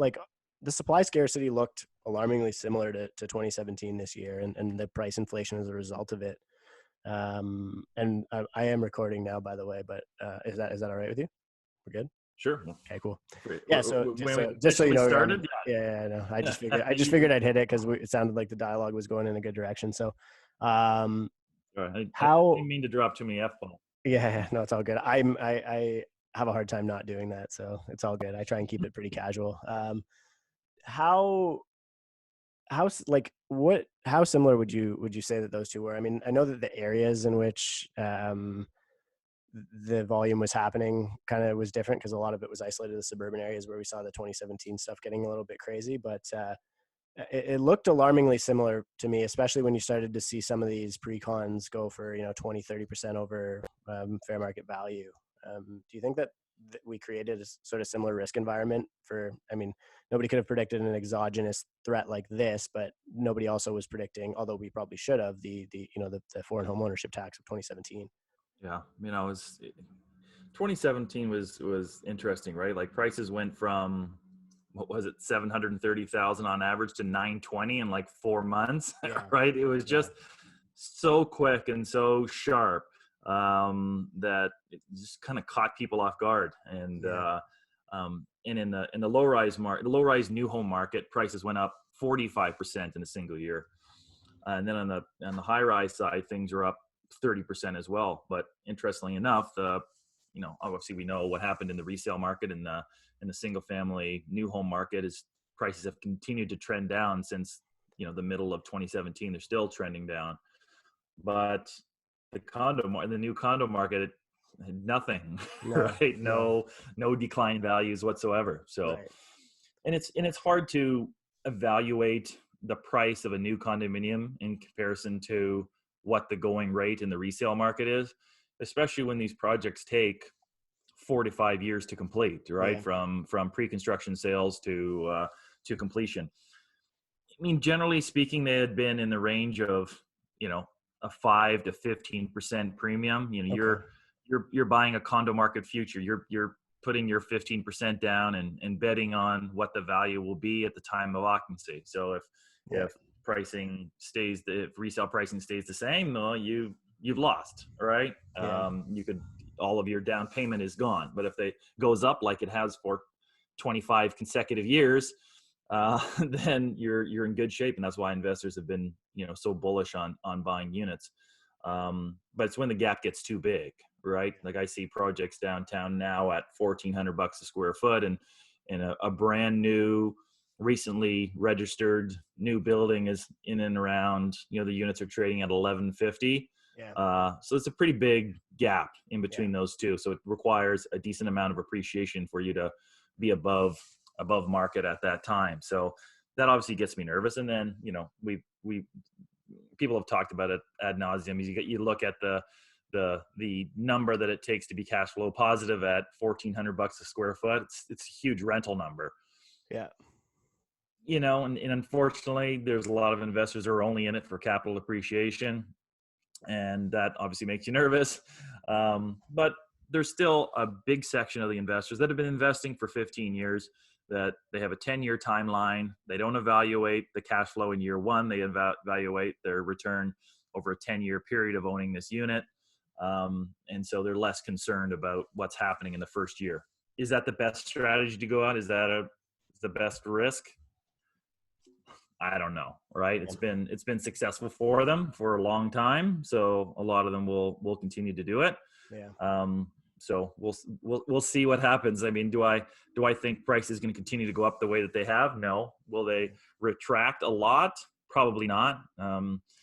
like the supply scarcity looked alarmingly similar to 2017 this year, and the price inflation as a result of it. And I am recording now, by the way, but is that all right with you? We're good. Sure. Okay, cool. Great. Yeah. So When we just so you officially know, started, yeah, no, I just yeah. figured I'd hit it because it sounded like the dialogue was going in a good direction. So, I how? didn't mean to drop too many F-bombs. Yeah, no, it's all good. I have a hard time not doing that, so it's all good. I try and keep it pretty casual. How how similar would you say that those two were? I mean, I know that the areas in which the volume was happening kind of was different because a lot of it was isolated to the suburban areas where we saw the 2017 stuff getting a little bit crazy, but it looked alarmingly similar to me, especially when you started to see some of these pre-cons go for 20-30% over fair market value. Do you think that we created a sort of similar risk environment for, I mean, nobody could have predicted an exogenous threat like this, but nobody also was predicting, although we probably should have, the foreign home ownership tax of 2017. Yeah, 2017 was interesting, right? Like prices went from, what was it, 730,000 on average to 920 in like 4 months, Yeah. right? It was just so quick and so sharp that it just kind of caught people off guard. And in the low rise market, the low rise new home market, prices went up 45% in a single year. And then on the high rise side, things are up 30% as well. But interestingly enough, obviously we know what happened in the resale market and the single family new home market is prices have continued to trend down since the middle of 2017. They're still trending down, but the new condo market, it had nothing, right? No decline values whatsoever. So, right. and it's hard to evaluate the price of a new condominium in comparison to what the going rate in the resale market is, especially when these projects take 4 to 5 years to complete, right? Yeah. From pre-construction sales to completion. I mean, generally speaking, they had been in the range of, a 5 to 15% premium. You're buying a condo market future. You're putting your 15% down and betting on what the value will be at the time of occupancy. So if pricing stays, if resale pricing stays the same, well, you've lost, right? All of your down payment is gone. But if it goes up like it has for 25 consecutive years, then you're in good shape, and that's why investors have been so bullish on buying units. But it's when the gap gets too big, right? Like I see projects downtown now at $1,400 a square foot, and in a brand new, recently registered new building is in and around, the units are trading at $1,150. So it's a pretty big gap in between those two. So it requires a decent amount of appreciation for you to be above market at that time. So that obviously gets me nervous. And then, we people have talked about it ad nauseum. You look at the number that it takes to be cash flow positive at $1,400 a square foot. It's a huge rental number. Yeah. And unfortunately, there's a lot of investors who are only in it for capital appreciation, and that obviously makes you nervous. But there's still a big section of the investors that have been investing for 15 years, that they have a 10-year timeline. They don't evaluate the cash flow in year one. They evaluate their return over a 10-year period of owning this unit. And so they're less concerned about what's happening in the first year. Is that the best strategy to go on? Is that the best risk? I don't know, right? It's been successful for them for a long time, so a lot of them will continue to do it. So we'll see what happens. I mean, do I think price is going to continue to go up the way that they have? No. Will they retract a lot? Probably not.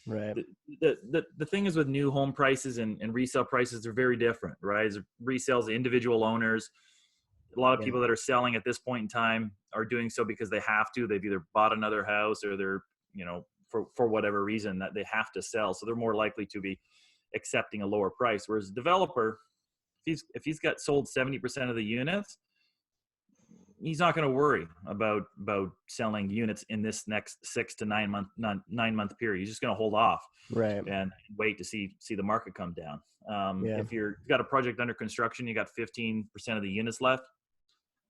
Right. The thing is with new home prices and resale prices, they're very different, right? As resales, individual owners, a lot of people that are selling at this point in time are doing so because they have to. They've either bought another house or they're, for whatever reason that they have to sell. So they're more likely to be accepting a lower price. Whereas a developer, if he's got sold 70% of the units, he's not going to worry about selling units in this next 6 to 9 month period. He's just going to hold off, right, and wait to see the market come down. If you've got a project under construction, you got 15% of the units left,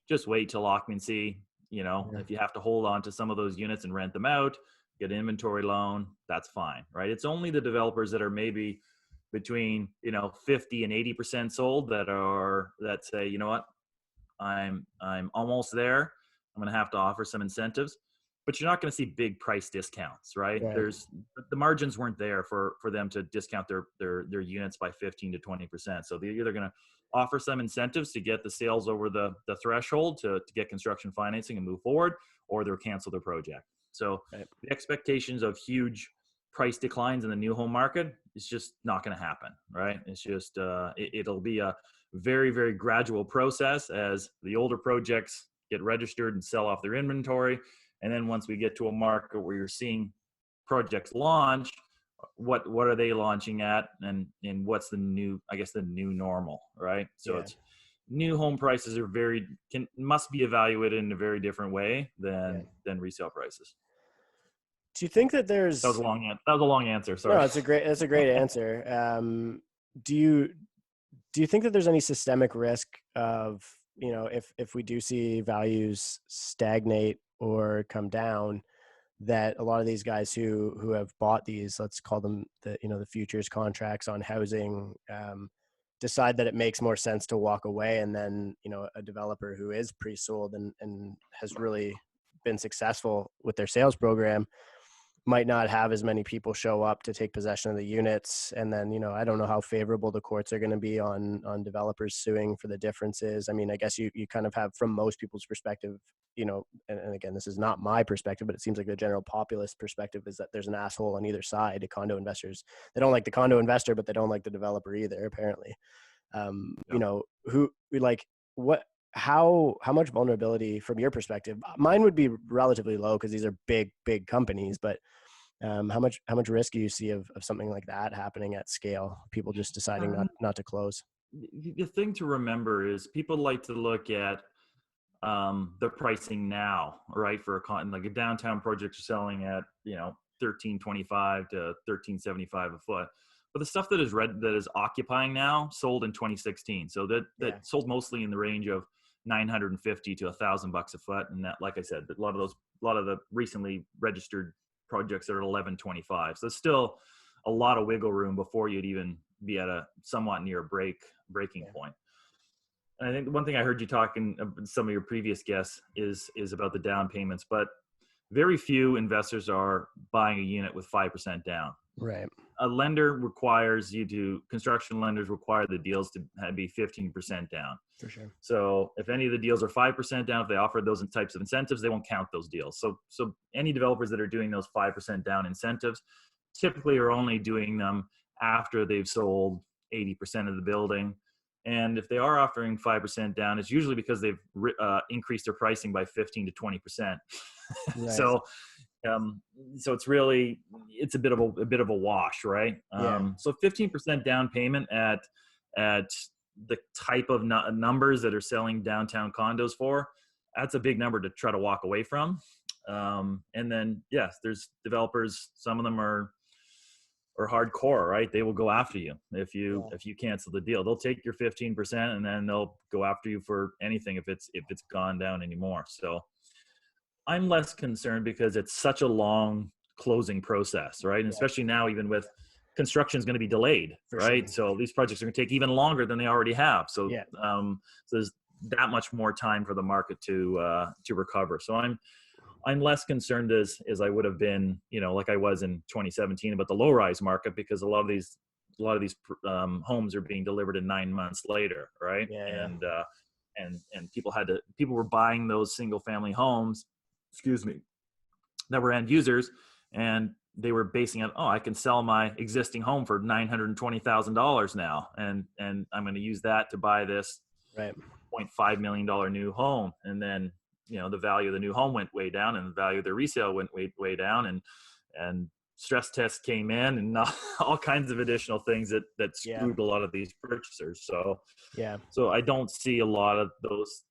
just wait till occupancy Yeah. if you have to hold on to some of those units and rent them out, get an inventory loan, that's fine, right? It's only the developers that are maybe between 50 and 80% sold that say, you know what, I'm almost there. I'm going to have to offer some incentives, but you're not going to see big price discounts, right? Right. There's the margins weren't there for them to discount their units by 15 to 20%. So they're either going to offer some incentives to get the sales over the threshold to get construction financing and move forward, or they'll cancel their project. So Right. the expectations of huge price declines in the new home market is just not going to happen, right? It's just it'll be a very, very gradual process as the older projects get registered and sell off their inventory. And then once we get to a market where you're seeing projects launch, what are they launching at, and what's the new normal, right? So Yeah. it's new home prices are must be evaluated in a very different way Yeah. than resale prices. Do you think that That was there's a long answer. no, Sorry. that's a great answer. Do you do you think that there's any systemic risk of, if we do see values stagnate or come down, that a lot of these guys who have bought these, let's call them the futures contracts on housing, decide that it makes more sense to walk away, and then a developer who is pre-sold and has really been successful with their sales program might not have as many people show up to take possession of the units. And then, I don't know how favorable the courts are going to be on developers suing for the differences. I mean, I guess you kind of have, from most people's perspective, and again, this is not my perspective, but it seems like the general populist perspective is that there's an asshole on either side. The condo investors, they don't like the condo investor, but they don't like the developer either, apparently. Yeah. Who like what, how much vulnerability from your perspective? Mine would be relatively low because these are big companies, but how much risk do you see of something like that happening at scale? People just deciding not to close. The thing to remember is people like to look at the pricing now, right? For like a downtown project are selling at 1325 to 1375 a foot, but the stuff that is occupying now sold in 2016, so that Yeah. sold mostly in the range of 950 to $1,000 a foot, and that, like I said, a lot of the recently registered projects are at 1125. So there's still a lot of wiggle room before you'd even be at a somewhat near breaking Yeah. point. And I think the one thing I heard you talking some of your previous guests is about the down payments, but very few investors are buying a unit with 5% down. Right. Construction lenders require the deals to be 15% down. For sure. So if any of the deals are 5% down, if they offer those types of incentives, they won't count those deals. So any developers that are doing those 5% down incentives typically are only doing them after they've sold 80% of the building. And if they are offering 5% down, it's usually because they've increased their pricing by 15 to 20%. Right. So it's a bit of a wash, right? Yeah. So 15% down payment at the type of numbers that are selling downtown condos for, that's a big number to try to walk away from. And then, yes, there's developers, some of them are hardcore, right? They will go after you if you cancel the deal. They'll take your 15% and then they'll go after you for anything if it's gone down anymore. So I'm less concerned because it's such a long closing process, right? And especially now, even with construction is going to be delayed, right? Sure. So these projects are going to take even longer than they already have. So, Yeah. so there's that much more time for the market to recover. So I'm less concerned as I would have been, like I was in 2017 about the low rise market, because a lot of these homes are being delivered in 9 months later, right? Yeah. And people were buying those single family homes, that were end users, and they were basing it, I can sell my existing home for $920,000 now, and I'm going to use that to buy this Right. $0.5 million new home. And then, the value of the new home went way down, and the value of the resale went way down, and stress tests came in, and all kinds of additional things that screwed a lot of these purchasers. So I don't see a lot of those.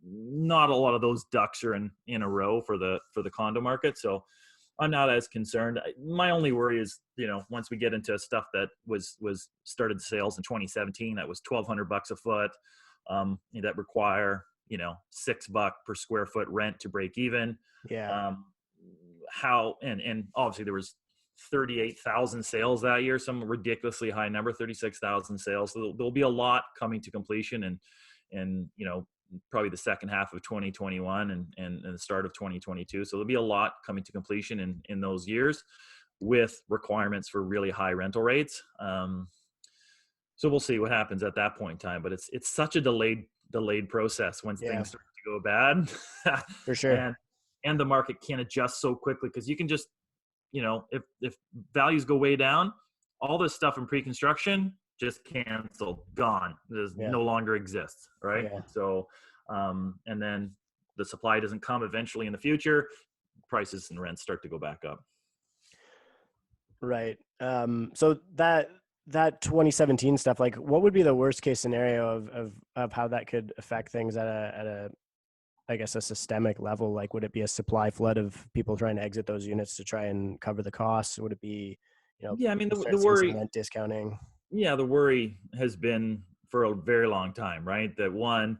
Not a lot of those ducks are in a row for the condo market. So I'm not as concerned. My only worry is, once we get into stuff that was started sales in 2017, that was $1,200 a foot, that require $6 per square foot rent to break even. Yeah. Um, how and obviously there was 38,000 sales that year, some ridiculously high number, 36,000 sales. So there'll be a lot coming to completion, and probably the second half of 2021 and the start of 2022. So there'll be a lot coming to completion in those years with requirements for really high rental rates. So we'll see what happens at that point in time. But it's such a delayed process once Yeah, things start to go bad, for sure. and the market can't adjust so quickly, because you can just, if values go way down, all this stuff in pre-construction just canceled, gone. There's Yeah. no longer exists, right? Yeah. So, and then the supply doesn't come eventually in the future, prices and rents start to go back up. Right. So that 2017 stuff, like, what would be the worst case scenario of how that could affect things at a I guess a systemic level? Like, would it be a supply flood of people trying to exit those units to try and cover the costs? Would it be, Yeah, I mean, you the start seeing some worry, rent discounting? yeah, the worry has been for a very long time, right? That one,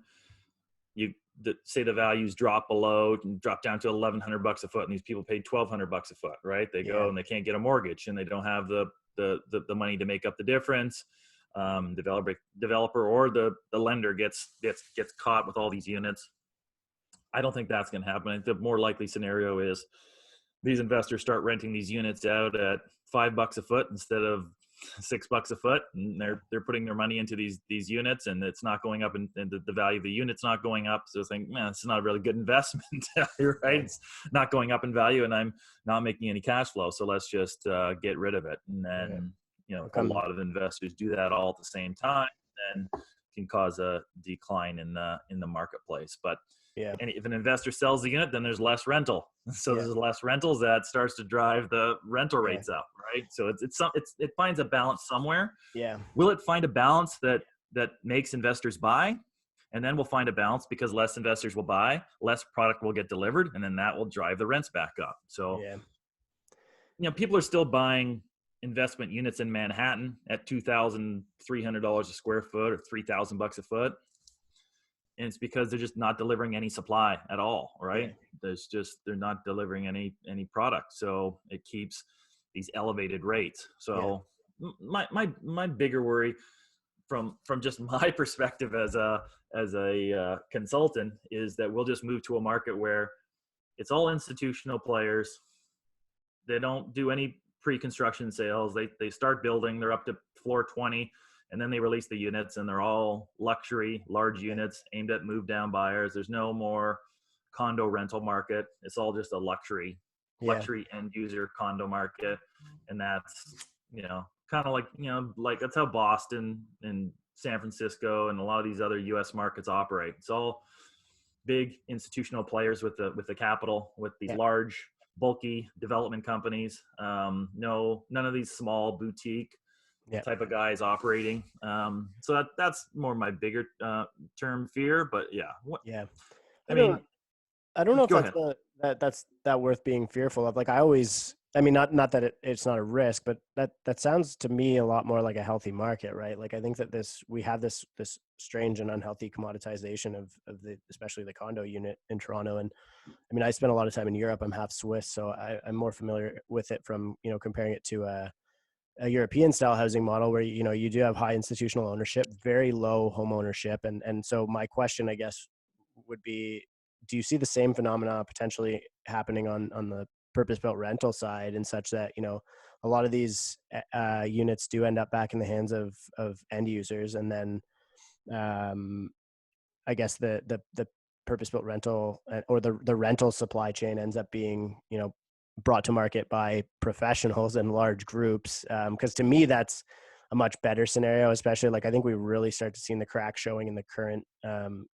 say the values drop drop down to $1,100 a foot, and these people paid $1,200 a foot, right? They Yeah. go and they can't get a mortgage, and they don't have the money to make up the difference. Developer or the lender gets caught with all these units. I don't think that's going to happen. I think the more likely scenario is these investors start renting these units out at $5 a foot instead of $6 a foot, and they're putting their money into these units, and it's not going up, and the value of the unit's not going up. So think, man, it's not a really good investment, right? Yeah. It's not going up in value, and I'm not making any cash flow. So let's just get rid of it. And Yeah. then How a come? lot of investors do that all at the same time, and can cause a decline in the marketplace. But Yeah. and if an investor sells the unit, then there's less rental. So Yeah. there's less rentals, that starts to drive the rental Yeah. rates up, right? So it finds a balance somewhere. Yeah. Will it find a balance that makes investors buy? And then we'll find a balance, because less investors will buy, less product will get delivered, and then that will drive the rents back up. So, Yeah. people are still buying investment units in Manhattan at $2,300 a square foot or $3,000 a foot. And it's because they're just not delivering any supply at all, Yeah. right? They're not delivering any product, so it keeps these elevated rates. Yeah. So my bigger worry from just my perspective as a consultant is that we'll just move to a market where it's all institutional players. They don't do any pre-construction sales. They start building, they're up to floor 20, and then they release the units, and they're all luxury, large Yeah. units aimed at move down buyers. There's no more condo rental market. It's all just a luxury Yeah. end user condo market. And that's, kind of like that's how Boston and San Francisco and a lot of these other US markets operate. It's all big institutional players with the capital, with these Yeah. large bulky development companies. No, none of these small boutique Yeah. type of guys operating. So that's more my bigger term fear. But yeah, Yeah. I I don't mean, I don't know if go that's ahead. that's that worth being fearful of. Like, I mean, not that it's not a risk, but that sounds to me a lot more like a healthy market, right? Like, I think that we have this strange and unhealthy commoditization of especially the condo unit in Toronto. And I mean, I spent a lot of time in Europe. I'm half Swiss, so I'm more familiar with it from, comparing it to a European style housing model where, you do have high institutional ownership, very low home ownership. And so my question, I guess, would be, do you see the same phenomena potentially happening on the purpose-built rental side, and such that, a lot of these units do end up back in the hands of end users, and then I guess the purpose-built rental, or the rental supply chain ends up being, brought to market by professionals and large groups? Because to me, that's a much better scenario, especially, like, I think we really start to see the crack showing in the current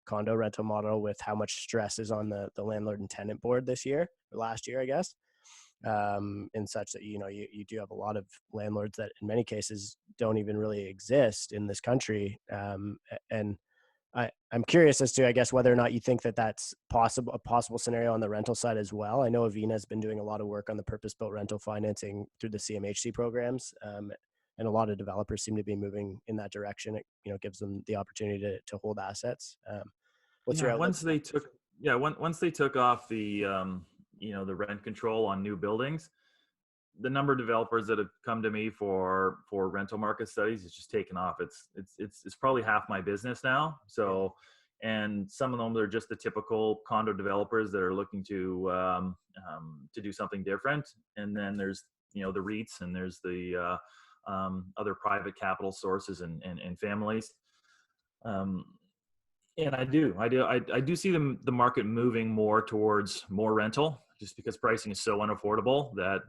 condo rental model, with how much stress is on the landlord and tenant board this year, or last year, I guess. In such that, you do have a lot of landlords that in many cases don't even really exist in this country. And I'm curious as to, I guess, whether or not you think that that's a possible scenario on the rental side as well. I know Avina has been doing a lot of work on the purpose-built rental financing through the CMHC programs, and a lot of developers seem to be moving in that direction. It, gives them the opportunity to hold assets. What's your outlook? Once they took off the the rent control on new buildings, the number of developers that have come to me for rental market studies is just taken off. It's probably half my business now. So, and some of them are just the typical condo developers that are looking to do something different. And then there's the REITs, and there's the other private capital sources and families. And I do see the market moving more towards more rental, just because pricing is so unaffordable that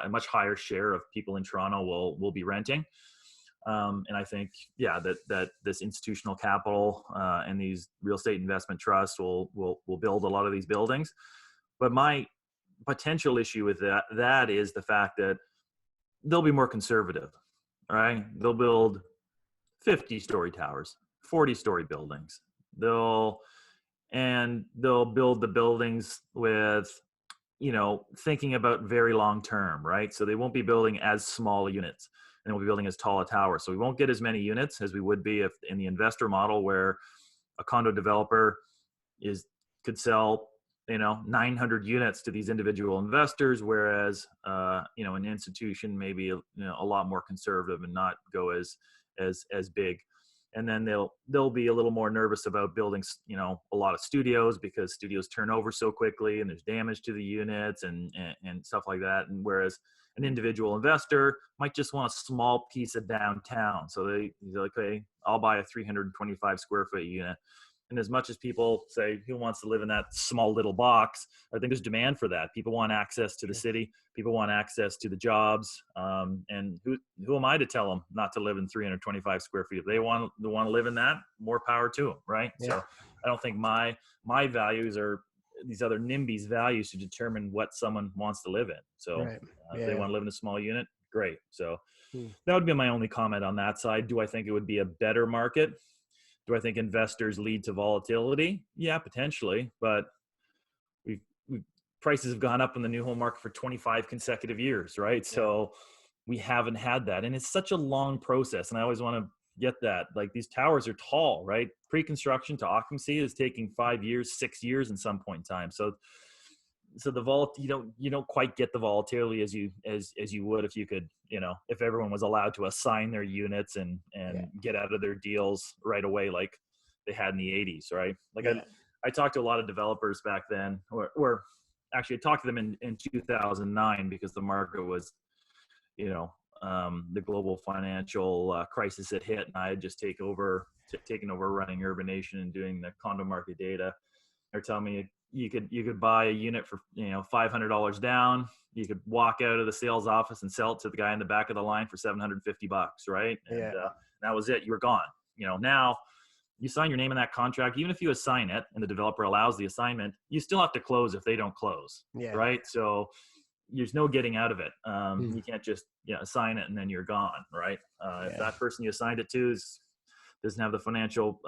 a much higher share of people in Toronto will be renting. And I think, that this institutional capital and these real estate investment trusts will build a lot of these buildings. But my potential issue with that is the fact that they'll be more conservative, right? They'll build 50-story towers, 40-story buildings. They'll build the buildings with, thinking about very long term, right? So they won't be building as small units, and they'll be building as tall a tower. So we won't get as many units as we would be if in the investor model, where a condo developer could sell 900 units to these individual investors, whereas an institution may be a lot more conservative and not go as big. And then they'll be a little more nervous about building a lot of studios, because studios turn over so quickly and there's damage to the units and stuff like that. And whereas an individual investor might just want a small piece of downtown, so they're like, okay, I'll buy a 325 square foot unit. And as much as people say, who wants to live in that small little box, I think there's demand for that. People want access to the city. People want access to the jobs. And who am I to tell them not to live in 325 square feet? If they want to live in that, more power to them, right? Yeah. So I don't think my values are these other NIMBYs values to determine what someone wants to live in. So if they want to live in a small unit, great. So that would be my only comment on that side. Do I think it would be a better market? Do I think investors lead to volatility? Yeah, potentially, but prices have gone up in the new home market for 25 consecutive years, right? Yeah. So we haven't had that, and it's such a long process. And I always want to get that, like, these towers are tall, right? Pre-construction to occupancy is taking 5 years, 6 years in some point in time. So the you don't quite get the volatility as you would if you could, if everyone was allowed to assign their units and get out of their deals right away, like they had in the 80s, right? Like I talked to a lot of developers back then, or actually I talked to them in 2009, because the market was, the global financial crisis had hit, and I had just taken over running Urbanation and doing the condo market data. They're telling me you could buy a unit for $500 down. You could walk out of the sales office and sell it to the guy in the back of the line for $750, right? And that was it. You were gone. Now you sign your name in that contract. Even if you assign it and the developer allows the assignment, you still have to close if they don't close, right? So there's no getting out of it. You can't just assign it and then you're gone, right? If that person you assigned it to doesn't have the financial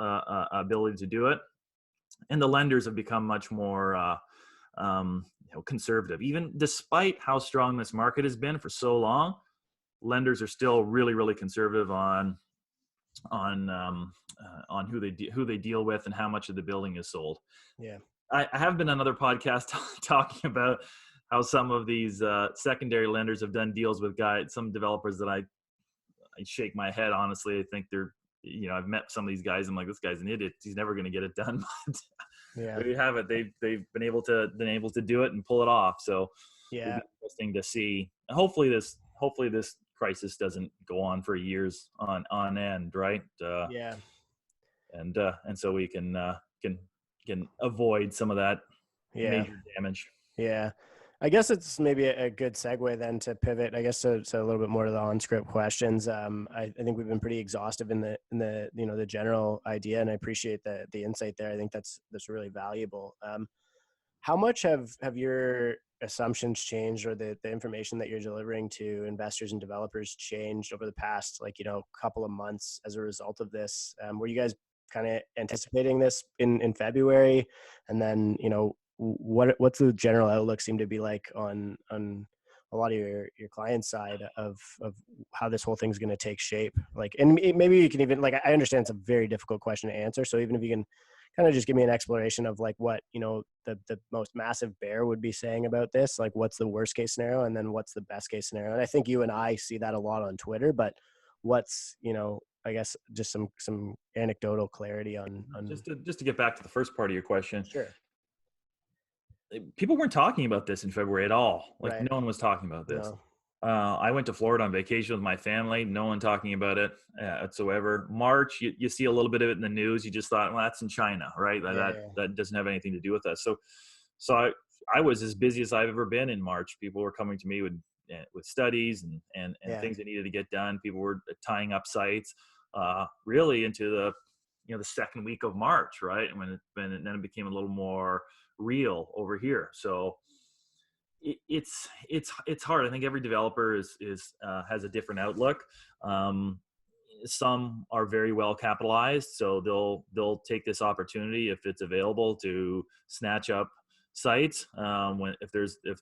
ability to do it. And the lenders have become much more conservative. Even despite how strong this market has been for so long, lenders are still really, really conservative on who they deal with and how much of the building is sold. Yeah, I have been on another podcast talking about how some of these secondary lenders have done deals with some developers that I shake my head. Honestly, I think they're, I've met some of these guys. I'm like, this guy's an idiot. He's never going to get it done. But there you have it. They've been able to do it and pull it off. So it'll be interesting to see. Hopefully this crisis doesn't go on for years on end, right? And so we can avoid some of that major damage. Yeah. I guess it's maybe a good segue then to pivot, I guess, so a little bit more to the on-script questions. I think we've been pretty exhaustive in the general idea, and I appreciate the insight there. I think that's really valuable. How much have your assumptions changed, or the information that you're delivering to investors and developers changed over the past, couple of months as a result of this? Were you guys kind of anticipating this in February? And then, what's the general outlook seem to be like on a lot of your client side of how this whole thing's going to take shape? And maybe you can even, I understand it's a very difficult question to answer. So even if you can kind of just give me an exploration of like what, the most massive bear would be saying about this, like what's the worst case scenario and then what's the best case scenario. And I think you and I see that a lot on Twitter, but what's, I guess just some anecdotal clarity on Just to get back to the first part of your question, Sure. people weren't talking about this in February at all. Like Right. no one was talking about this. No. I went to Florida on vacation with my family. No one talking about it whatsoever. March, you see a little bit of it in the news. You just thought, well, that's in China, right? That, Yeah. that Yeah. that doesn't have anything to do with us. So I was as busy as I've ever been in March. People were coming to me with studies and Yeah. things that needed to get done. People were tying up sites, really into the second week of March, right? And then it became a little more real over here. So it's hard. I think every developer is has a different outlook. Um, some are very well capitalized, so they'll take this opportunity if it's available to snatch up sites when if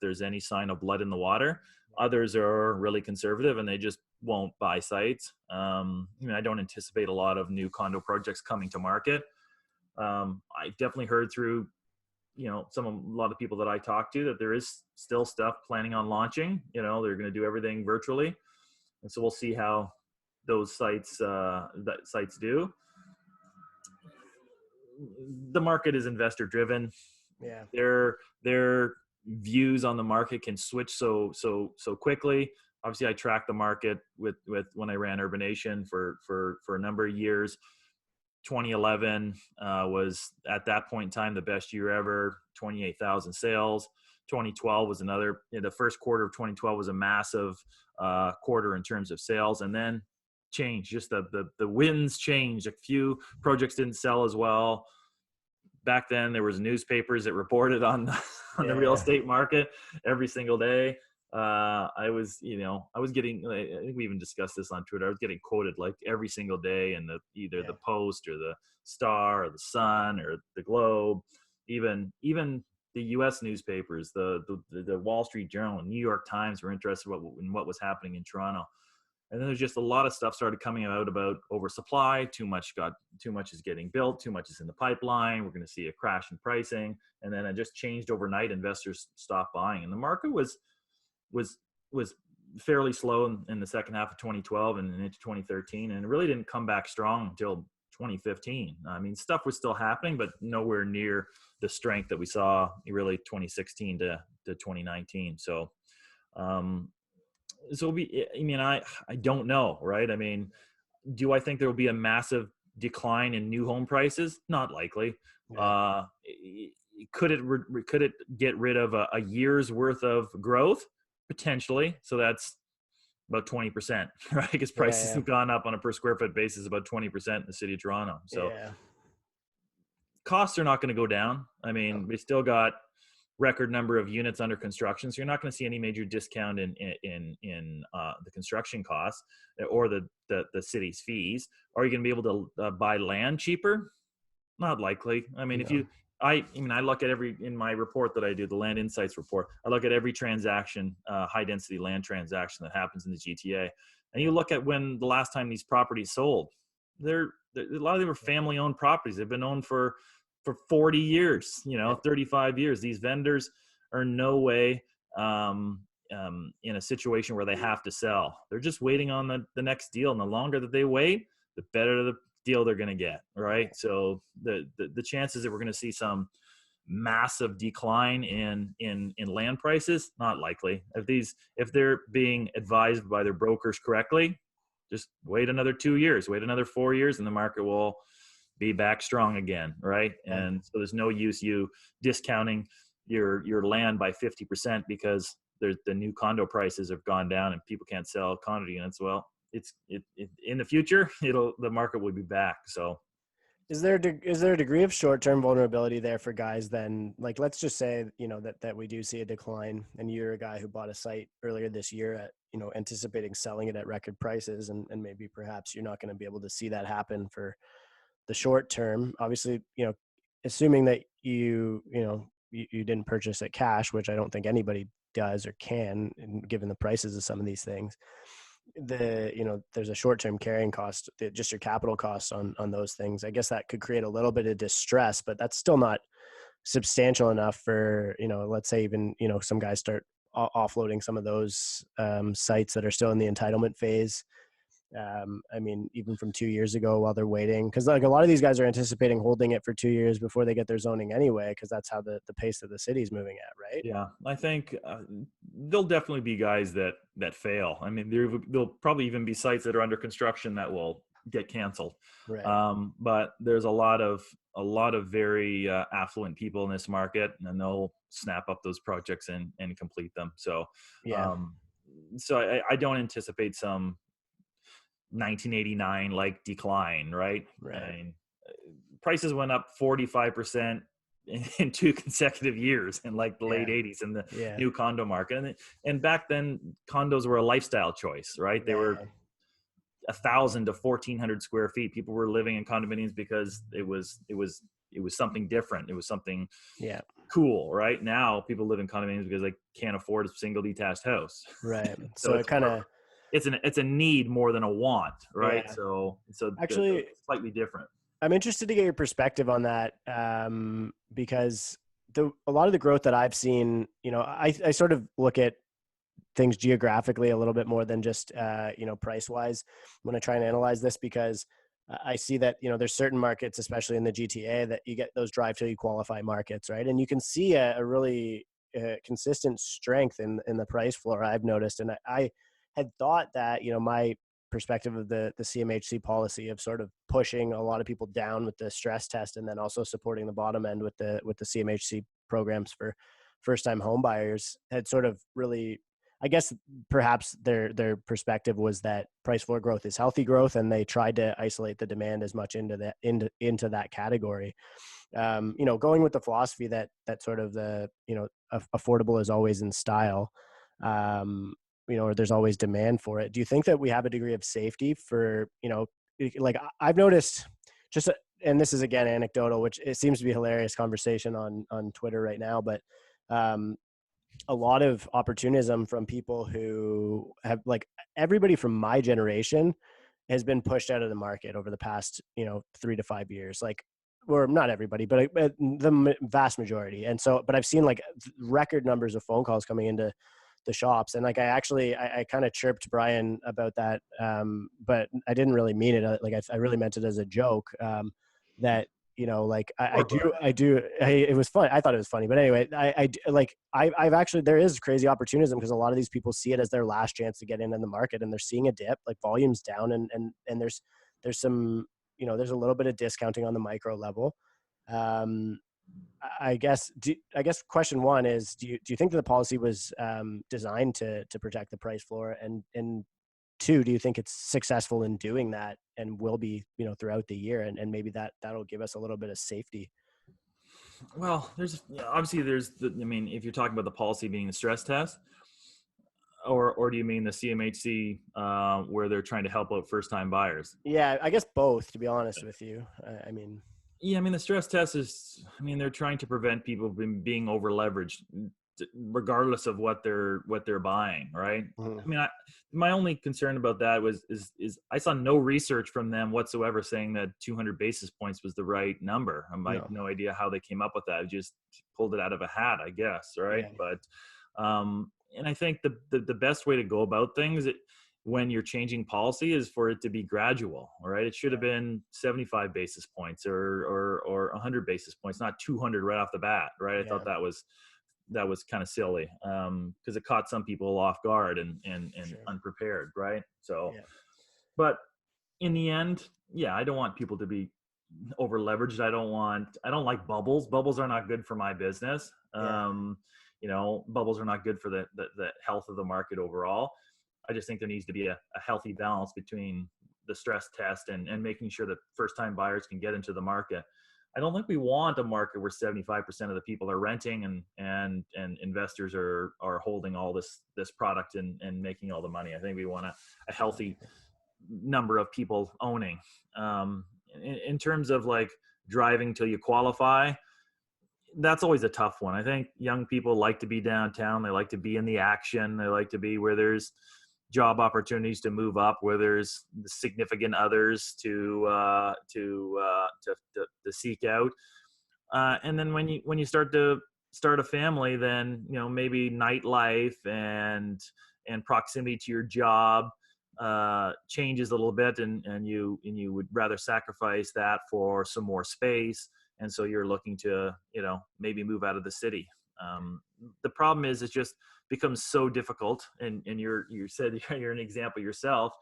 there's any sign of blood in the water. Others are really conservative and they just won't buy sites. I don't anticipate a lot of new condo projects coming to market. I definitely heard through a lot of people that I talk to that there is still stuff planning on launching. They're going to do everything virtually, and so we'll see how those sites do. The market is investor driven. Yeah. Their views on the market can switch so quickly. Obviously, I tracked the market with when I ran Urbanation for a number of years. 2011 was at that point in time the best year ever, 28,000 sales. 2012 was the first quarter of 2012 was a massive quarter in terms of sales, and then changed. Just the winds changed. A few projects didn't sell as well. Back then there was newspapers that reported on on the real Yeah. estate market every single day. I was getting, I think we even discussed this on Twitter. I was getting quoted like every single day in either Yeah. the Post or the Star or the Sun or the Globe, even the U.S. newspapers, the Wall Street Journal and New York Times were interested in what was happening in Toronto. And then there's just a lot of stuff started coming out about oversupply. Too much is getting built. Too much is in the pipeline. We're going to see a crash in pricing. And then it just changed overnight. Investors stopped buying, and the market was fairly slow in the second half of 2012 and into 2013, and it really didn't come back strong until 2015. I mean, stuff was still happening, but nowhere near the strength that we saw really 2016 to 2019. I don't know, right? I mean, do I think there will be a massive decline in new home prices? Not likely. Yeah. Uh, could it get rid of a year's worth of growth? Potentially. So that's about 20%, right? Because prices Yeah. have gone up on a per square foot basis about 20% in the city of Toronto. So Yeah. costs are not going to go down. I No. mean, we still got record number of units under construction, so you're not going to see any major discount in the construction costs or the city's fees. Are you going to be able to buy land cheaper? Not likely. I mean, No. I look at in my report that I do, the Land Insights report, I look at every transaction, high density land transaction that happens in the GTA. And you look at when the last time these properties sold, a lot of them are family owned properties. They've been owned for 40 years, Yeah. 35 years. These vendors are no way in a situation where they have to sell. They're just waiting on the next deal. And the longer that they wait, the better the deal they're going to get, right? So the chances that we're going to see some massive decline in land prices, not likely. If they're being advised by their brokers correctly, just wait another 2 years, wait another 4 years, and the market will be back strong again, right? Yeah. And so there's no use you discounting your land by 50% because the new condo prices have gone down and people can't sell condo units. Well, it's in the future, the market will be back. So Is there a degree of short-term vulnerability there for guys then? Like, let's just say, that we do see a decline and you're a guy who bought a site earlier this year at, anticipating selling it at record prices, and maybe perhaps you're not going to be able to see that happen for the short term. Obviously, assuming that you didn't purchase it cash, which I don't think anybody does or can, given the prices of some of these things. there's a short-term carrying cost, just your capital costs on those things. I guess that could create a little bit of distress, but that's still not substantial enough for, let's say even, some guys start offloading some of those sites that are still in the entitlement phase. I mean, even from 2 years ago while they're waiting, because like a lot of these guys are anticipating holding it for 2 years before they get their zoning anyway, because that's how the pace of the city's moving at, right? Yeah, I think there'll definitely be guys that fail. I mean, there'll probably even be sites that are under construction that will get canceled. Right. But there's a lot of very affluent people in this market, and they'll snap up those projects and complete them. So, Yeah. um, I don't anticipate some 1989 like decline, right? I Right. mean, prices went up 45% in 2 consecutive years in like the late Yeah. 80s in the Yeah. new condo market. And back then condos were a lifestyle choice, right? They were Yeah. 1,000 to 1,400 square feet. People were living in condominiums because it was something different. It was something Yeah. cool. Right now people live in condominiums because they can't afford a single detached house. Right. So So it kind of, it's a need more than a want, right? yeah. So the Actually, slightly different. I'm interested to get your perspective on that, because a lot of the growth that I've seen, I sort of look at things geographically a little bit more than just price wise when I try and analyze this, because I see that there's certain markets, especially in the GTA, that you get those drive till you qualify markets, right? And you can see a really consistent strength in the price floor, I've noticed. And I had thought that my perspective of the CMHC policy of sort of pushing a lot of people down with the stress test, and then also supporting the bottom end with the CMHC programs for first time home buyers, had sort of really, I guess perhaps their perspective was that price floor growth is healthy growth, and they tried to isolate the demand as much into that category. Going with the philosophy that sort of the affordable is always in style, or there's always demand for it. Do you think that we have a degree of safety for like I've noticed just, and this is again anecdotal, which it seems to be a hilarious conversation on Twitter right now, but um, a lot of opportunism from people who have, like, everybody from my generation has been pushed out of the market over the past 3 to 5 years, like, or not everybody, but the vast majority. And so, but I've seen like record numbers of phone calls coming into the shops, and like I kind of chirped Brian about that, but I didn't really mean it, like I really meant it as a joke, that like Or Brian. it was fun. I thought it was funny, but anyway, I've actually, there is crazy opportunism because a lot of these people see it as their last chance to get into the market, and they're seeing a dip, like volumes down, and there's some, there's a little bit of discounting on the micro level. Um, I guess, question one is, do you think that the policy was designed to protect the price floor, and two, do you think it's successful in doing that, and will be, throughout the year, and maybe that'll give us a little bit of safety? Well, obviously I mean, if you're talking about the policy being the stress test, or do you mean the CMHC where they're trying to help out first time buyers? Yeah, I guess both, to be honest with you. I mean, Yeah, I mean the stress test is, I mean, they're trying to prevent people from being over leveraged, regardless of what they're buying, right? mhm, I mean, my only concern about that is I saw no research from them whatsoever saying that 200 basis points was the right number. I have no, no idea how they came up with that. I just pulled it out of a hat, I guess, right? yeah, But and I think the best way to go about things, when you're changing policy, is for it to be gradual, right? It should have yeah, been 75 basis points or 100 basis points, not 200 right off the bat, right? I yeah, thought that was kind of silly, because it caught some people off guard and sure, unprepared, right? So, yeah, but in the end, yeah, I don't want people to be over leveraged. I don't like bubbles. Bubbles are not good for my business. yeah, Bubbles are not good for the health of the market overall. I just think there needs to be a healthy balance between the stress test and making sure that first time buyers can get into the market. I don't think we want a market where 75% of the people are renting and investors are holding all this product and making all the money. I think we want a healthy number of people owning. In terms of like driving till you qualify, that's always a tough one. I think young people like to be downtown. They like to be in the action. They like to be where there's job opportunities to move up where there's significant others to seek out. And then when you start a family, then maybe nightlife and proximity to your job changes a little bit, and you would rather sacrifice that for some more space, and so you're looking to maybe move out of the city. The problem is it just becomes so difficult, and you said you're an example yourself,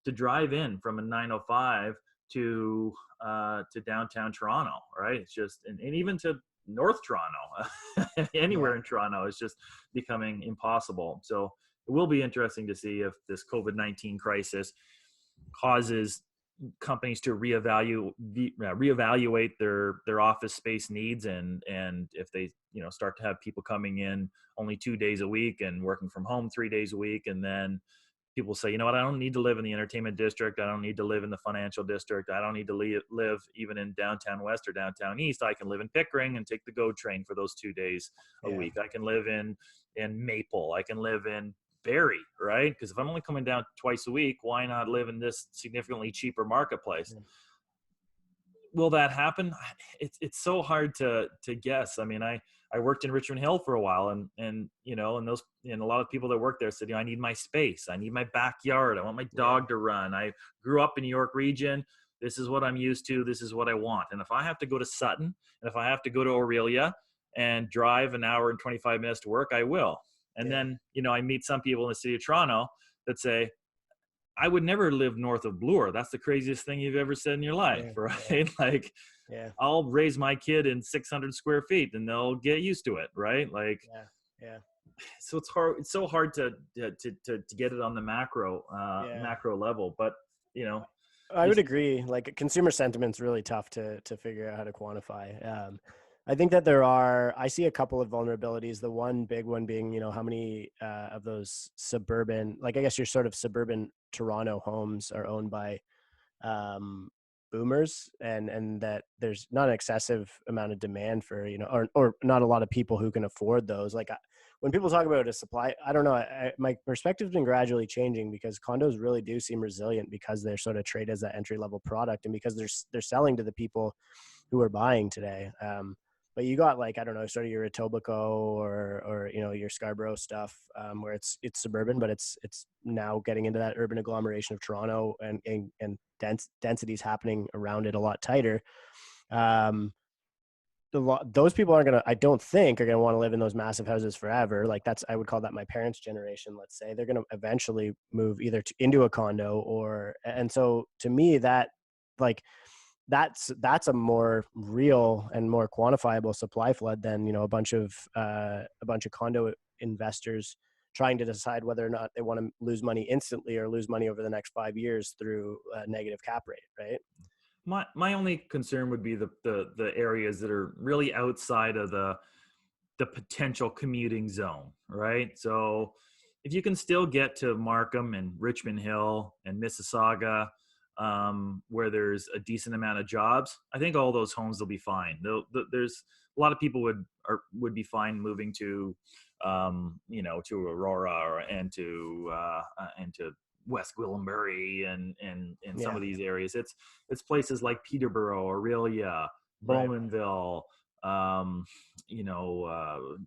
to drive in from a 905 to downtown Toronto, right? It's just and even to North Toronto, Yeah. anywhere in Toronto, is just becoming impossible. So it will be interesting to see if this COVID-19 crisis causes companies to reevaluate their office space needs, and if they start to have people coming in only 2 days a week and working from home 3 days a week, and then people say, you know what, I don't need to live in the entertainment district, I don't need to live in the financial district, I don't need to live even in downtown west or downtown east, I can live in Pickering and take the GO train for those 2 days a Yeah. week, I can live in Maple, I can live in Barrie, right? Because if I'm only coming down twice a week, why not live in this significantly cheaper marketplace? Yeah. Will that happen? It's so hard to guess. I mean, I worked in Richmond Hill for a while, and and a lot of people that work there said, I need my space, I need my backyard, I want my Yeah. dog to run. I grew up in New York region. This is what I'm used to. This is what I want. And if I have to go to Sutton, and if I have to go to Aurelia and drive an hour and 25 minutes to work, I will. And Yeah. then I meet some people in the city of Toronto that say, I would never live north of Bloor. That's the craziest thing you've ever said in your life, Yeah. Yeah. right? Like, Yeah. I'll raise my kid in 600 square feet and they'll get used to it, right? Like, Yeah. Yeah. so it's hard. It's so hard to get it on the Yeah. macro level. But you know, I would just agree. Like consumer sentiment's really tough to figure out how to quantify. I think that I see a couple of vulnerabilities. The one big one being, how many of those suburban, like I guess your sort of suburban Toronto homes are owned by um, boomers, and that there's not an excessive amount of demand for, or not a lot of people who can afford those. Like when people talk about a supply, I don't know. My perspective's been gradually changing because condos really do seem resilient because they're sort of traded as that entry level product, and because they're selling to the people who are buying today. But you got like, I don't know, sort of your Etobicoke or your Scarborough stuff, where it's suburban, but it's now getting into that urban agglomeration of Toronto, and densities happening around it a lot tighter. Those people aren't gonna, I don't think, are gonna want to live in those massive houses forever. Like I would call that my parents' generation. Let's say they're gonna eventually move either into a condo and so to me that like that's a more real and more quantifiable supply flood than a bunch of condo investors trying to decide whether or not they want to lose money instantly or lose money over the next 5 years through a negative cap rate, right? my only concern would be the areas that are really outside of the potential commuting zone, right? So if you can still get to Markham and Richmond Hill and Mississauga, where there's a decent amount of jobs, I think all those homes will be fine. There's a lot of people would be fine moving to, to Aurora and to West Gwillimbury and some Yeah. of these areas. It's places like Peterborough, Aurelia, Right. Bowmanville, um, you know,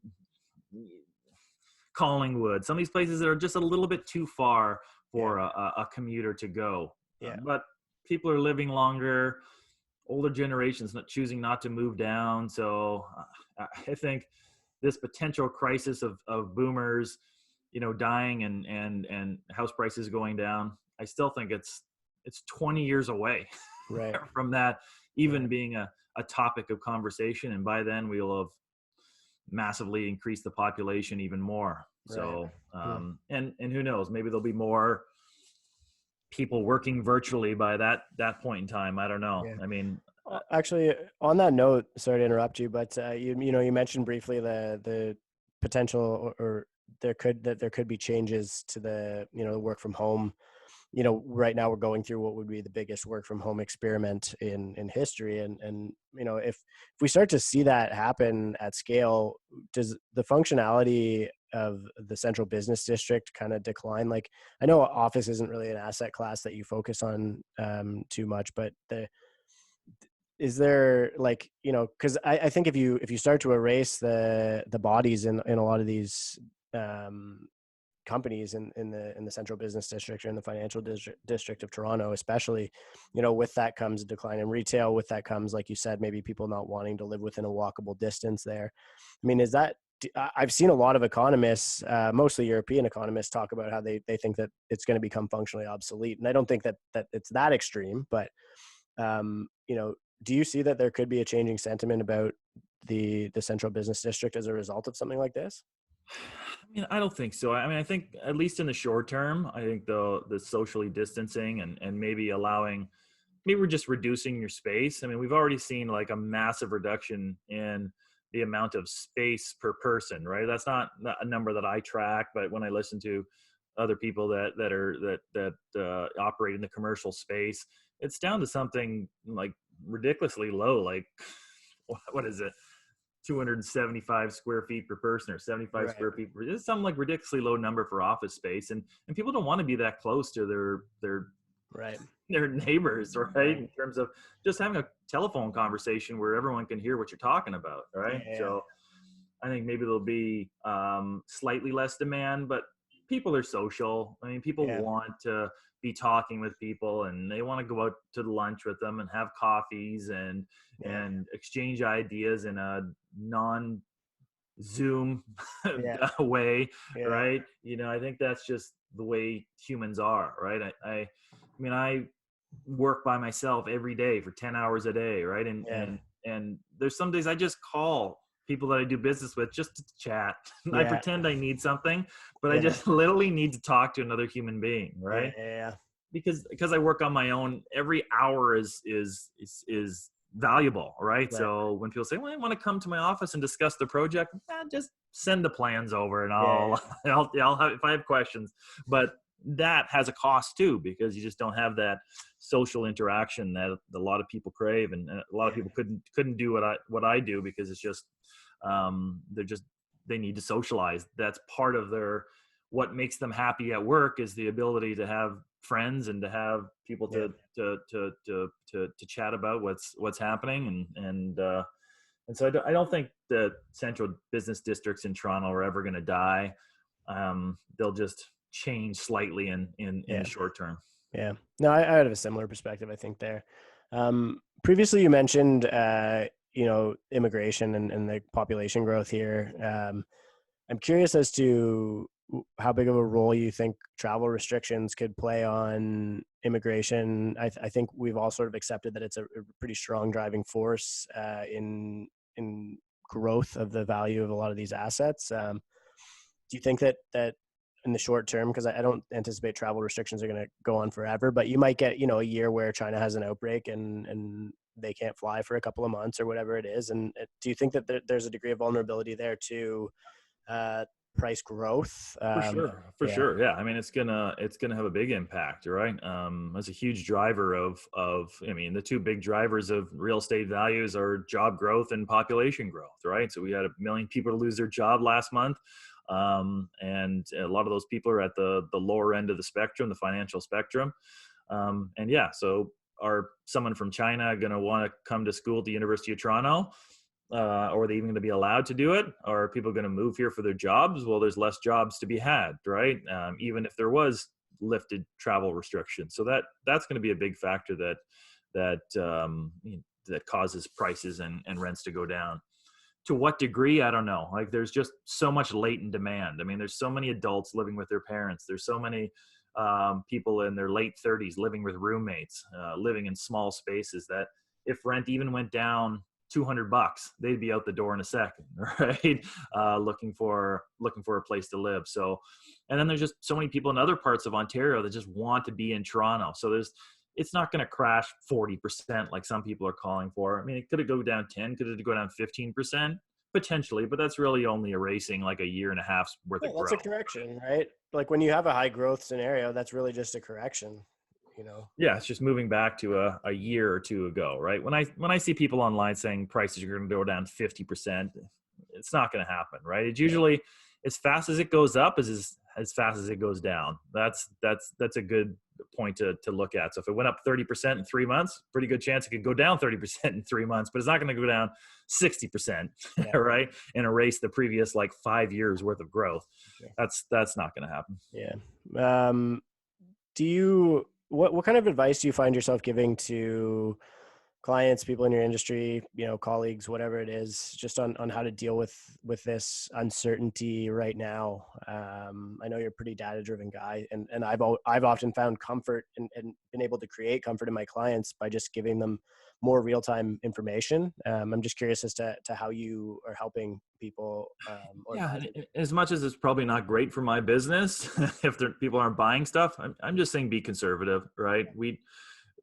Collingwood, some of these places that are just a little bit too far Yeah. for a commuter to go. Yeah. But people are living longer, older generations not choosing not to move down. So I think this potential crisis of boomers, dying and house prices going down, I still think it's 20 years away Right. from that Yeah. even being a topic of conversation. And by then we'll have massively increased the population even more. Right. So, Hmm. and who knows, maybe there'll be more people working virtually by that point in time. I don't know. Yeah. I mean, Actually, on that note, sorry to interrupt you, but you mentioned briefly the potential, or there could be changes to the work from home right now we're going through what would be the biggest work from home experiment in history. And, if we start to see that happen at scale, does the functionality of the central business district kind of decline? Like, I know office isn't really an asset class that you focus on too much, but is there, like, because I think if you start to erase the bodies in a lot of these um, companies in the central business district or in the financial district of Toronto, especially, with that comes a decline in retail. With that comes, like you said, maybe people not wanting to live within a walkable distance there. I mean, I've seen a lot of economists, mostly European economists, talk about how they think that it's going to become functionally obsolete. And I don't think that it's that extreme, but do you see that there could be a changing sentiment about the central business district as a result of something like this? I mean, I don't think so. I mean, I think at least in the short term, I think the socially distancing and maybe allowing, maybe we're just reducing your space. I mean, we've already seen like a massive reduction in the amount of space per person, right? That's not a number that I track, but when I listen to other people that operate in the commercial space, it's down to something like ridiculously low. Like, what is it? 275 square feet per person or 75 Right. square feet per, it's some like ridiculously low number for office space, and people don't want to be that close to Right. their neighbors, right? Right. In terms of just having a telephone conversation where everyone can hear what you're talking about, right? Yeah. So I think maybe there'll be slightly less demand, but people are social. I mean, people Yeah. want to be talking with people, and they want to go out to lunch with them and have coffees Yeah. and exchange ideas in a non Zoom Yeah. way, Yeah. right? I think that's just the way humans are, right? I mean, I work by myself every day for 10 hours a day, right? and Yeah. and and there's some days I just call people that I do business with just to chat. I Yeah. pretend I need something, but I Yeah. just literally need to talk to another human being, Yeah. right? Yeah. Because I work on my own, every hour is valuable, right? Right. So when people say, "Well, I want to come to my office and discuss the project," just send the plans over, and Yeah. I'll I'll have, if I have questions. But that has a cost too, because you just don't have that social interaction that a lot of people crave, and a lot of Yeah. people couldn't do what I do, because it's just they're just, they need to socialize. That's part of their, what makes them happy at work is the ability to have friends and to have people Yeah. to chat about what's happening, and so I don't think the central business districts in Toronto are ever going to die. They'll just change slightly in the Yeah. short term. Yeah. No, I have a similar perspective, I think, there. Previously, you mentioned, immigration and the population growth here. I'm curious as to how big of a role you think travel restrictions could play on immigration. I think we've all sort of accepted that it's a pretty strong driving force in growth of the value of a lot of these assets. Do you think that in the short term, because I don't anticipate travel restrictions are going to go on forever, but you might get, a year where China has an outbreak and they can't fly for a couple of months or whatever it is. And do you think that there's a degree of vulnerability there to uh, price growth? For sure, for Yeah. sure. Yeah, I mean, it's gonna have a big impact, right? That's a huge driver of. I mean, the two big drivers of real estate values are job growth and population growth, right? So we had 1 million people to lose their job last month, and a lot of those people are at the lower end of the spectrum, the financial spectrum, and yeah. So are someone from China going to want to come to school at the University of Toronto? Or are they even going to be allowed to do it? Or are people going to move here for their jobs? Well, there's less jobs to be had, right? Even if there was lifted travel restrictions, so that's going to be a big factor that causes prices and rents to go down. To what degree, I don't know. Like, there's just so much latent demand. I mean, there's so many adults living with their parents. There's so many people in their late 30s living with roommates, living in small spaces, that if rent even went down $200, they'd be out the door in a second, right? Looking for a place to live. So, and then there's just so many people in other parts of Ontario that just want to be in Toronto. So it's not going to crash 40% like some people are calling for. I mean, it could have go down 10, could it go down 15%? potentially, but that's really only erasing like a year and a half's worth Yeah, of that's a growth. correction, right? Like when you have a high growth scenario, that's really just a correction, you know? Yeah, it's just moving back to a year or two ago, right? When I see people online saying prices are going to go down 50%, it's not going to happen, right? It's Yeah. usually as fast as it goes up as fast as it goes down. That's a good point to look at. So if it went up 30% in 3 months, pretty good chance it could go down 30% in 3 months, but it's not going to go down 60%, Yeah. right? And erase the previous like 5 years worth of growth. Sure. That's not going to happen. Yeah. Do you, what kind of advice do you find yourself giving to clients, people in your industry, you know, colleagues, whatever it is, just on how to deal with this uncertainty right now? I know you're a pretty data driven guy, and I've often found comfort and been able to create comfort in my clients by just giving them more real time information. I'm just curious as to how you are helping people or Yeah, advising people. as much as it's probably not great for my business if people aren't buying stuff, I'm just saying be conservative, right?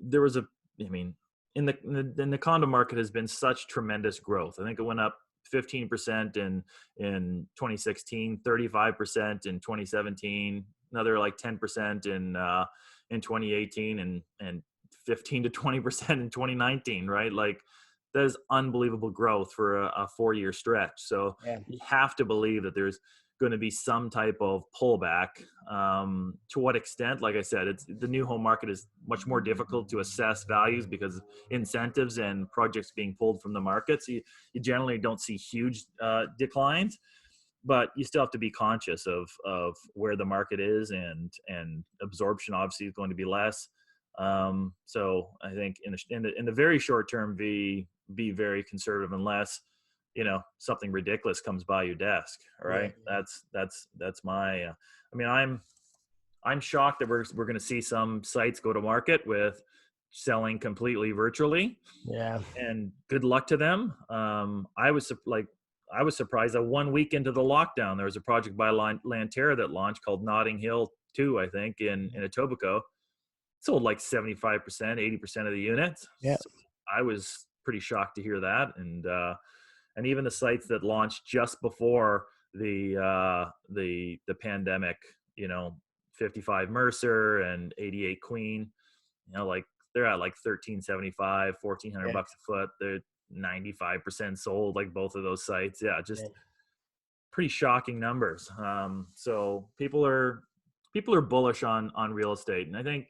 There was I mean, in the condo market has been such tremendous growth. I think it went up 15% in 2016, 35% in 2017, another like 10% in 2018, and 15 to 20% in 2019, right? Like that is unbelievable growth for a 4-year stretch. So Yeah. you have to believe that there's going to be some type of pullback. To what extent? Like I said, it's the new home market is much more difficult to assess values because incentives and projects being pulled from the market. So you generally don't see huge declines, but you still have to be conscious of where the market is, and absorption obviously is going to be less. So I think in the very short term, be very conservative unless something ridiculous comes by your desk. All Yeah. right, that's my. I mean, I'm shocked that we're going to see some sites go to market with selling completely virtually, Yeah. and good luck to them. I was surprised that 1 week into the lockdown, there was a project by Lanterra that launched called Notting Hill 2, I think, in Etobicoke. Sold like 75%, 80% of the units. Yeah. So I was pretty shocked to hear that. And even the sites that launched just before the pandemic, 55 Mercer and 88 Queen, like they're at like 1375, 1400 Yeah. bucks a foot. They're 95% sold, like both of those sites. Yeah, Yeah. just pretty shocking numbers. So people are bullish on real estate, and I think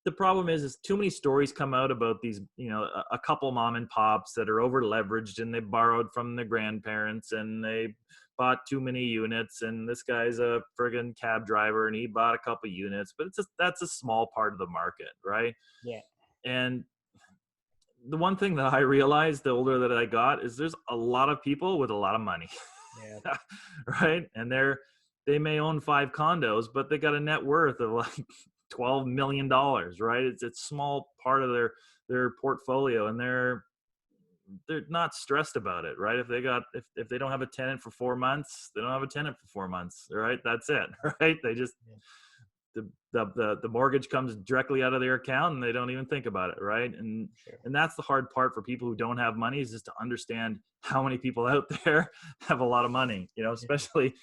the problem is too many stories come out about these, a couple mom and pops that are over leveraged and they borrowed from their grandparents and they bought too many units, and this guy's a friggin' cab driver and he bought a couple units, but that's a small part of the market, right? Yeah. And the one thing that I realized the older that I got is there's a lot of people with a lot of money. Yeah. Right? And they may own 5 condos, but they got a net worth of like $12 million, right? It's a small part of their portfolio, and they're not stressed about it, right? If they don't have a tenant for 4 months, they don't have a tenant for 4 months, right? That's it, right? They just Yeah. the mortgage comes directly out of their account and they don't even think about it, right? and Sure. and that's the hard part for people who don't have money, is just to understand how many people out there have a lot of money, Yeah. especially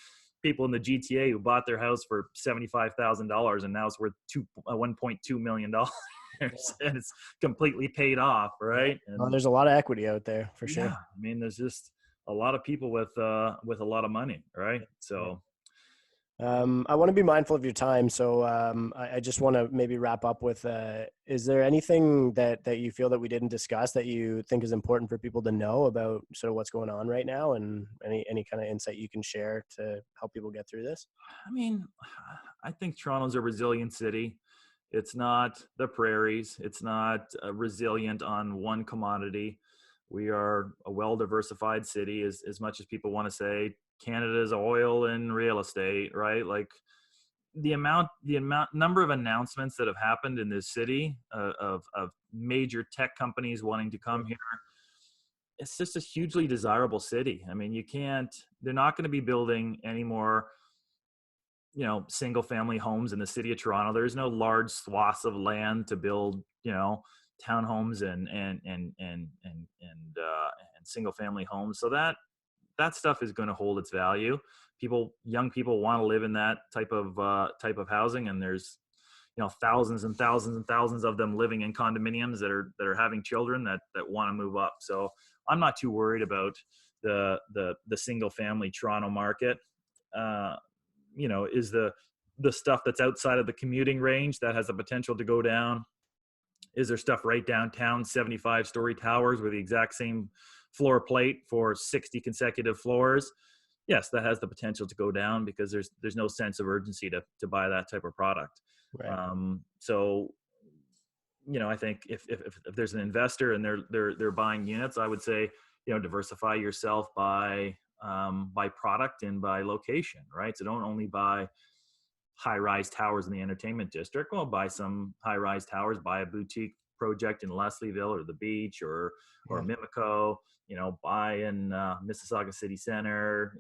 people in the GTA who bought their house for $75,000 and now it's worth $1.2 million Yeah. and it's completely paid off, Yeah. right? Well, And there's a lot of equity out there for yeah, sure. I mean, there's just a lot of people with a lot of money, right? Yeah. So I want to be mindful of your time, so I just want to maybe wrap up with: is there anything that you feel that we didn't discuss that you think is important for people to know about sort of what's going on right now, and any kind of insight you can share to help people get through this? I mean, I think Toronto's a resilient city. It's not the prairies. It's not resilient on one commodity. We are a well-diversified city, as much as people want to say Canada's oil and real estate, right? Like the number of announcements that have happened in this city of major tech companies wanting to come here. It's just a hugely desirable city. I mean, they're not going to be building any more single family homes in the city of Toronto. There's no large swaths of land to build, townhomes and single family homes. So that stuff is going to hold its value. Young people want to live in that type of housing, and there's thousands and thousands and thousands of them living in condominiums that are having children that want to move up. So I'm not too worried about the single family Toronto market. Is the stuff that's outside of the commuting range that has the potential to go down? Is there stuff right downtown, 75-story towers with the exact same floor plate for 60 consecutive floors? Yes, that has the potential to go down because there's no sense of urgency to buy that type of product. Right. So I think if there's an investor and they're buying units, I would say diversify yourself by product and by location, right? So don't only buy high-rise towers in the entertainment district. Well, buy some high-rise towers, buy a boutique project in Leslieville or the beach or Yeah. Mimico, buy in Mississauga City Center,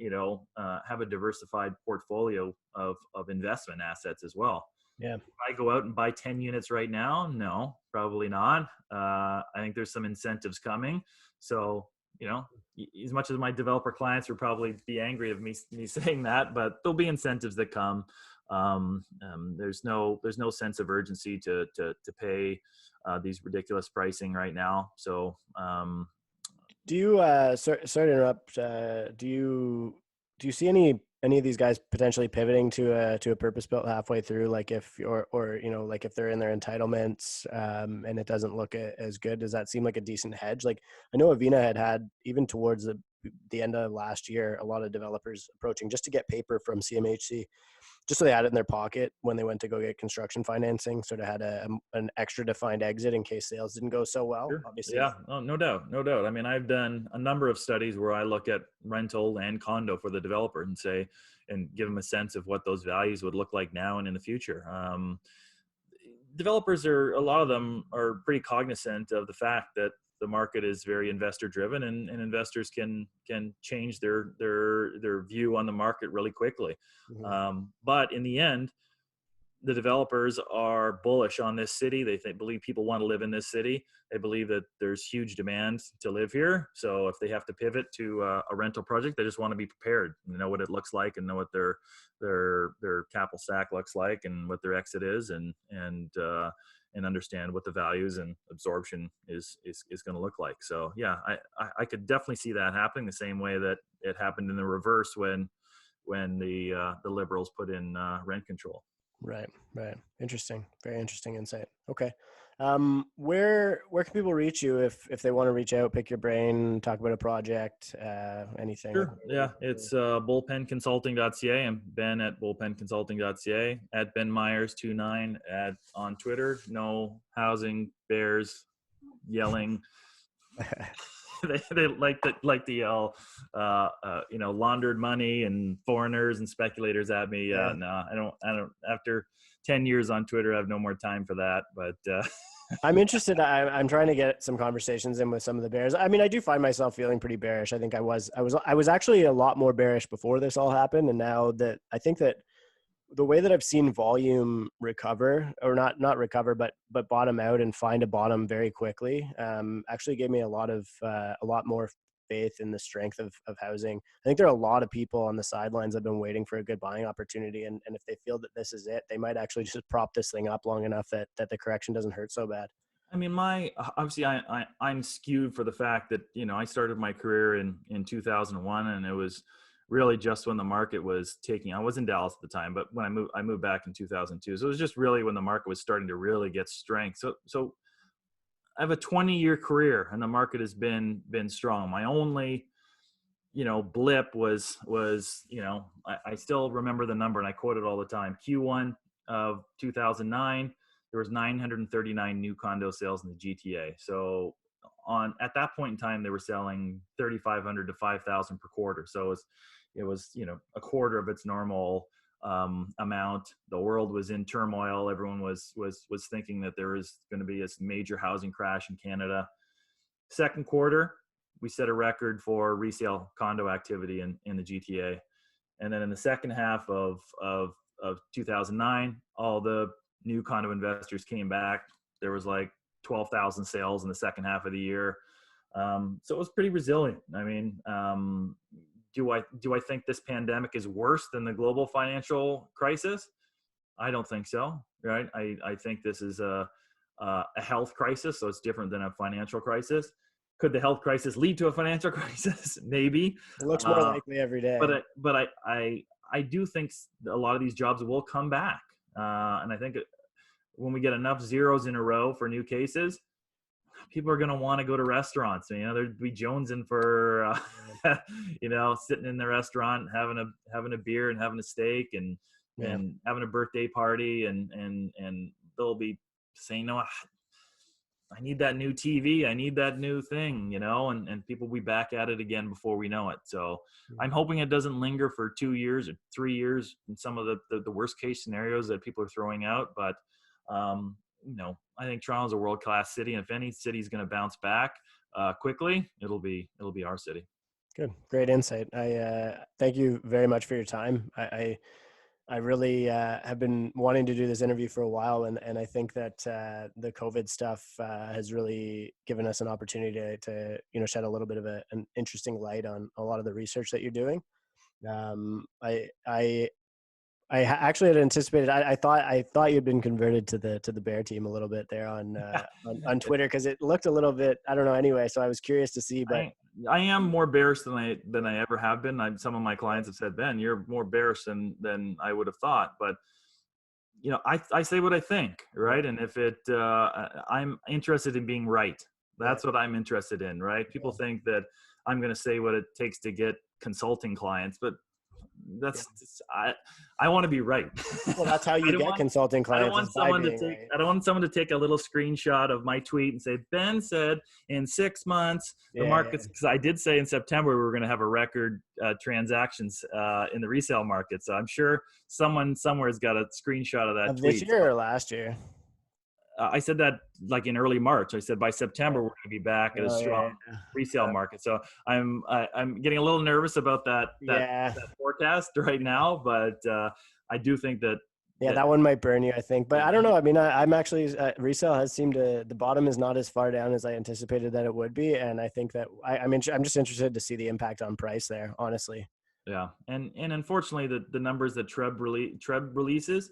have a diversified portfolio of investment assets as well. Yeah. If I go out and buy 10 units right now, no, probably not. I think there's some incentives coming. So, as much as my developer clients would probably be angry of me saying that, but there'll be incentives that come. There's no sense of urgency to pay these ridiculous pricing right now. So, Do you sorry to interrupt? Do you see any of these guys potentially pivoting to a purpose built halfway through? Like if or like if they're in their entitlements and it doesn't look as good, does that seem like a decent hedge? Like I know Avina had even towards the end of last year, a lot of developers approaching just to get paper from CMHC, just so they had it in their pocket when they went to go get construction financing. Sort of had an extra defined exit in case sales didn't go so well. sure. Obviously, Yeah, oh, no doubt, no doubt. I mean, I've done a number of studies where I look at rental and condo for the developer and give them a sense of what those values would look like now and in the future. Developers a lot of them are pretty cognizant of the fact that the market is very investor driven, and investors can change their view on the market really quickly. mm-hmm. But in the end, the developers are bullish on this city. They believe people want to live in this city. They believe that there's huge demand to live here. So if they have to pivot to a rental project, they just want to be prepared and know what it looks like and know what their capital stack looks like and what their exit is and understand what the values and absorption is going to look like. So yeah, I could definitely see that happening the same way that it happened in the reverse when the Liberals put in rent control. Right. Interesting. Very interesting insight. Okay. Where can people reach you if they want to reach out, pick your brain, talk about a project, anything? Sure. Yeah. It's bullpenconsulting.ca. I'm Ben at bullpenconsulting.ca, at Ben Myers29 on Twitter. No housing bears yelling. they like to yell, laundered money and foreigners and speculators at me. Yeah. No, I don't. After 10 years on Twitter, I have no more time for that. But I'm interested. I'm trying to get some conversations in with some of the bears. I mean, I do find myself feeling pretty bearish. I think I was actually a lot more bearish before this all happened, and now that I think that the way that I've seen volume recover, or not recover, but bottom out and find a bottom very quickly, actually gave me a lot more faith in the strength of housing. I think there are a lot of people on the sidelines that have been waiting for a good buying opportunity, and if they feel that this is it, they might actually just prop this thing up long enough that the correction doesn't hurt so bad. I mean, obviously I'm skewed for the fact that I started my career in 2001, and it was really just when the market was taking. I was in Dallas at the time, but when I moved back in 2002. So it was just really when the market was starting to really get strength. So I have a 20-year career, and the market has been strong. My only blip was I still remember the number, and I quote it all the time. Q1 of 2009, there was 939 new condo sales in the GTA. So at that point in time, they were selling 3,500 to 5,000 per quarter. So it was a quarter of its normal amount. The world was in turmoil. Everyone was thinking that there was going to be this major housing crash in Canada. Second quarter, we set a record for resale condo activity in the GTA. And then in the second half of 2009, all the new condo investors came back. There was like 12,000 sales in the second half of the year. So it was pretty resilient. I mean, do I think this pandemic is worse than the global financial crisis? I don't think so, right? I think this is a health crisis, so it's different than a financial crisis. Could the health crisis lead to a financial crisis? Maybe. It looks more likely every day. But I do think a lot of these jobs will come back, and I think when we get enough zeros in a row for new cases, people are going to want to go to restaurants. You know, there'd be jonesing for, you know, sitting in the restaurant, having a beer and having a steak and having a birthday party, and they'll be saying, no, I need that new TV. I need that new thing, you know, and people will be back at it again before we know it. So I'm hoping it doesn't linger for 2 years or 3 years in some of the worst case scenarios that people are throwing out. But, you know, I think Toronto's a world-class city. And if any city is going to bounce back quickly, it'll be our city. Good. Great insight. I thank you very much for your time. I really have been wanting to do this interview for a while, and I think that the COVID stuff has really given us an opportunity to you know, shed a little bit of an interesting light on a lot of the research that you're doing. I actually had anticipated. I thought you'd been converted to the Bear team a little bit there on Twitter, because it looked a little bit, I don't know, anyway. So I was curious to see. But I am more bearish than I ever have been. Some of my clients have said, Ben, you're more bearish than I would have thought. But you know, I say what I think, right? And if I'm interested in being right. That's what I'm interested in, right? People think that I'm going to say what it takes to get consulting clients, but I want to be right. Well, that's how you get consulting clients. I don't want someone to take a little screenshot of my tweet and say, Ben said in 6 months the markets, because I did say in September we were going to have a record transactions in the resale market. So I'm sure someone somewhere has got a screenshot of that tweet. This year or last year? I said that like in early March. I said by September we're going to be back at a strong resale market. So I'm getting a little nervous about that forecast right now, but I do think that that one might burn you, I think. But I don't know. I mean, I'm actually resale has seemed to, the bottom is not as far down as I anticipated that it would be, and I think that I'm just interested to see the impact on price there, honestly. Yeah, and unfortunately, the numbers that Treb releases,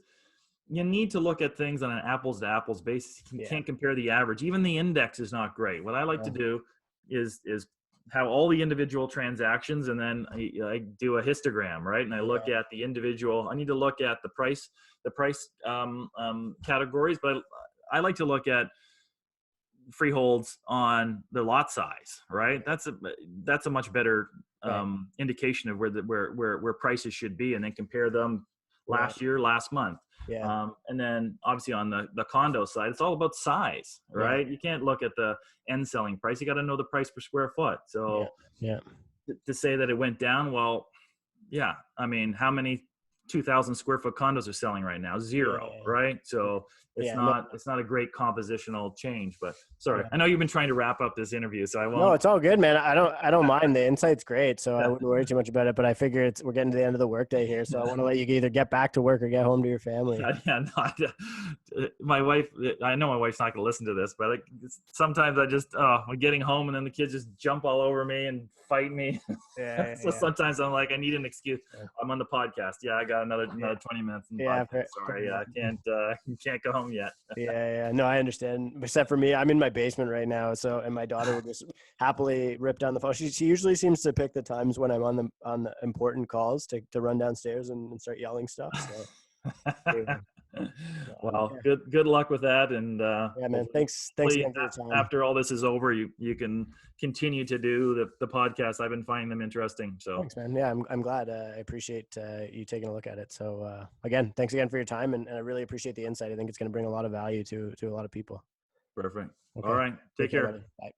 you need to look at things on an apples to apples basis. You can't compare the average. Even the index is not great. What I like to do is have all the individual transactions, and then I do a histogram, right? And I look at the individual. I need to look at the price categories, but I like to look at freeholds on the lot size, right? That's a much better indication of where prices should be, and then compare them last year, last month. And then obviously on the condo side, it's all about size, right? You can't look at the end selling price. You got to know the price per square foot. So to say that it went down, well, I mean, how many 2,000 square foot condos are selling right now? Zero, right? So it's not a great compositional change. But sorry, I know you've been trying to wrap up this interview, so I won't. No, it's all good, man. I don't mind. The insight's great, so I wouldn't worry too much about it. But I figure we're getting to the end of the workday here, so I want to let you either get back to work or get home to your family. My wife. I know my wife's not going to listen to this, but sometimes I just I'm getting home and then the kids just jump all over me and fight me. Sometimes I'm like, I need an excuse. I'm on the podcast. I got another 20 minutes. Sorry, I can't go home yet. No, I understand. Except for me, I'm in my basement right now. So, and my daughter would just happily rip down the phone. She usually seems to pick the times when I'm on the important calls to run downstairs and start yelling stuff. So. Well, good luck with that, and man, thanks again for your time. After all this is over, you can continue to do the podcast. I've been finding them interesting. So thanks, man. Yeah, I'm glad. I appreciate you taking a look at it. So again, thanks again for your time, and I really appreciate the insight. I think it's going to bring a lot of value to a lot of people. Perfect. Okay. All right, take care. Bye.